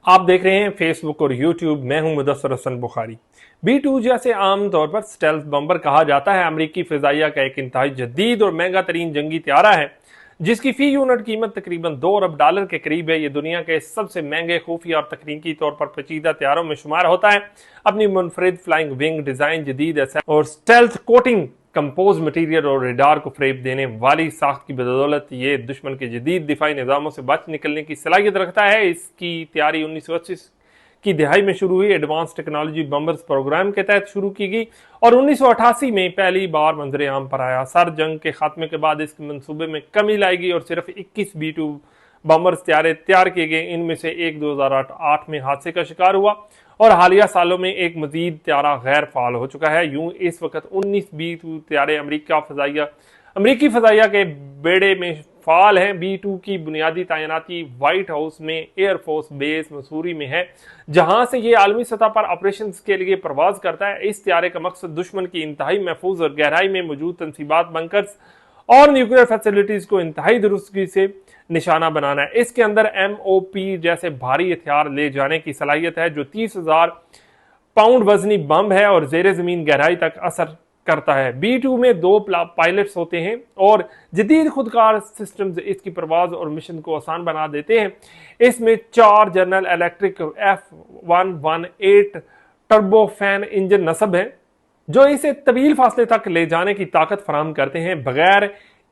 आप देख रहे हैं फेसबुक और यूट्यूब। मैं हूं मुदस्सर हसन बुखारी। B2 जैसे आमतौर पर स्टेल्थ बम्बर कहा जाता है, अमेरिकी फिजाइया का एक इंतहाई जदीद और महंगा तरीन जंगी त्यारा है जिसकी फी यूनिट कीमत तकरीबन $2 अरब के करीब है। ये दुनिया के सबसे महंगे खुफिया और तकनीकी तौर पर पेचीदा त्यारों में शुमार होता है। अपनी मुनफरिद फ्लाइंग विंग डिजाइन, जदीद और स्टेल्थ कोटिंग, कंपोज मटीरियल और रेडार को फ्रेब देने वाली साख्त की बदौलत ये दुश्मन के जदीद दिफाई निज़ामों से बच निकलने की सलाहियत रखता है। इसकी तैयारी 1980 की दिहाई में शुरू हुई एडवांस टेक्नोलॉजी बम्बर्स प्रोग्राम के तहत शुरू की गई और 1988 में पहली बार मंजरे आम पर आया। सर जंग के खात्मे के बाद इसके मंसूबे में कमी लाई गई और सिर्फ 21 B2 बम्बर्स तैयार किए गए। इनमें से एक 2008 में हादसे का शिकार हुआ और हालिया सालों में एक मजीद त्यारा गैर फाल हो चुका है। यूं इस वक्त 19 B2 त्यारे अमरीकी फजाइया के बेड़े में फाल हैं। B2 की बुनियादी तैनाती व्हाइट हाउस में एयरफोर्स बेस मसूरी में है, जहां से ये आलमी सतह पर ऑपरेशन के लिए प्रवास करता है। इस त्यारे का मकसद दुश्मन की इंतहाई महफूज और गहराई में मौजूद तनसीबात, बंकर्स और न्यूक्लियर फैसिलिटीज को इंतहाई दुरुस्ती से निशाना बनाना है। इसके अंदर MOP जैसे भारी हथियार ले जाने की सलाहियत है, जो 30,000 पाउंड वजनी बम है और जेर जमीन गहराई तक असर करता है। B2 में 2 पायलट्स होते हैं और जदीद खुदकार सिस्टम्स इसकी परवाज और मिशन को आसान बना देते हैं। इसमें 4 General Electric F118 turbofan engine नस्ब है, जो इसे तवील फासले तक ले जाने की ताकत फराहम करते हैं। बगैर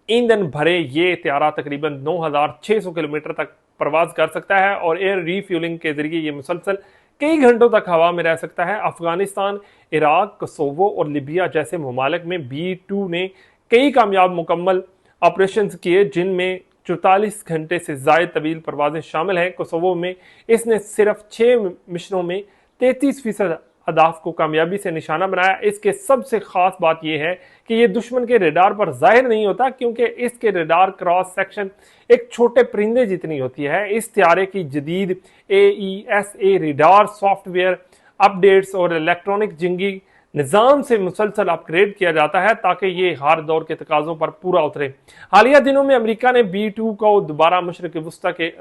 ईंधन भरे ये त्यारा तकरीबन 9,600 किलोमीटर तक प्रवास कर सकता है और एयर रीफ्यूलिंग के जरिए ये मुसलसल कई घंटों तक हवा में रह सकता है। अफगानिस्तान, इराक, कोसोवो और लिबिया जैसे ममालिक में B2 ने कई कामयाब मुकम्मल ऑपरेशन किए, जिनमें 44 घंटे से ज्यादा तवील परवाजें शामिल हैं। कोसोवो में इसने सिर्फ 6 मिशनों में 33% अहदाफ को कामयाबी से निशाना बनाया। इसके सबसे खास बात यह है कि यह दुश्मन के रेडार पर जाहिर नहीं होता, क्योंकि इसके रेडार क्रॉस सेक्शन एक छोटे परिंदे जितनी होती है। इस त्यारे की जदीद AESA रेडार सॉफ्टवेयर अपडेट्स और इलेक्ट्रॉनिक जंगी निज़ाम से मुसलसल अपग्रेड किया जाता है ताकि ये हर दौर के तकाजों पर पूरा उतरे। हालिया दिनों में अमेरिका ने B2 को दोबारा मशरक़ वस्ता के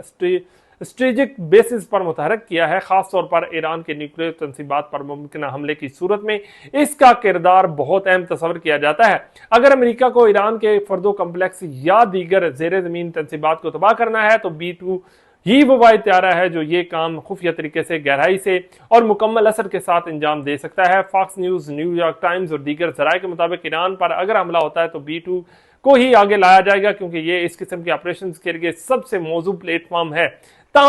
स्ट्रेटेजिक बेसिस पर मुतहरक किया है। खासतौर पर ईरान के न्यूक्लियर तनसीबात पर मुमकिन हमले की सूरत में इसका किरदार बहुत अहम तस्वर किया जाता है। अगर अमेरिका को ईरान के फर्दो कम्प्लेक्स या दीगर जेर जमीन तनसीबात को तबाह करना है तो B2 ही वो वाहिद त्यारा है जो ये काम खुफिया तरीके से, गहराई से और मुकम्मल असर के साथ अंजाम दे सकता है। फॉक्स न्यूज, न्यूयॉर्क टाइम्स और दीगर जराये के मुताबिक ईरान पर अगर हमला होता है तो B2 को ही आगे लाया जाएगा, क्योंकि ये इस किस्म के ऑपरेशन के लिए सबसे मौजूद प्लेटफॉर्म है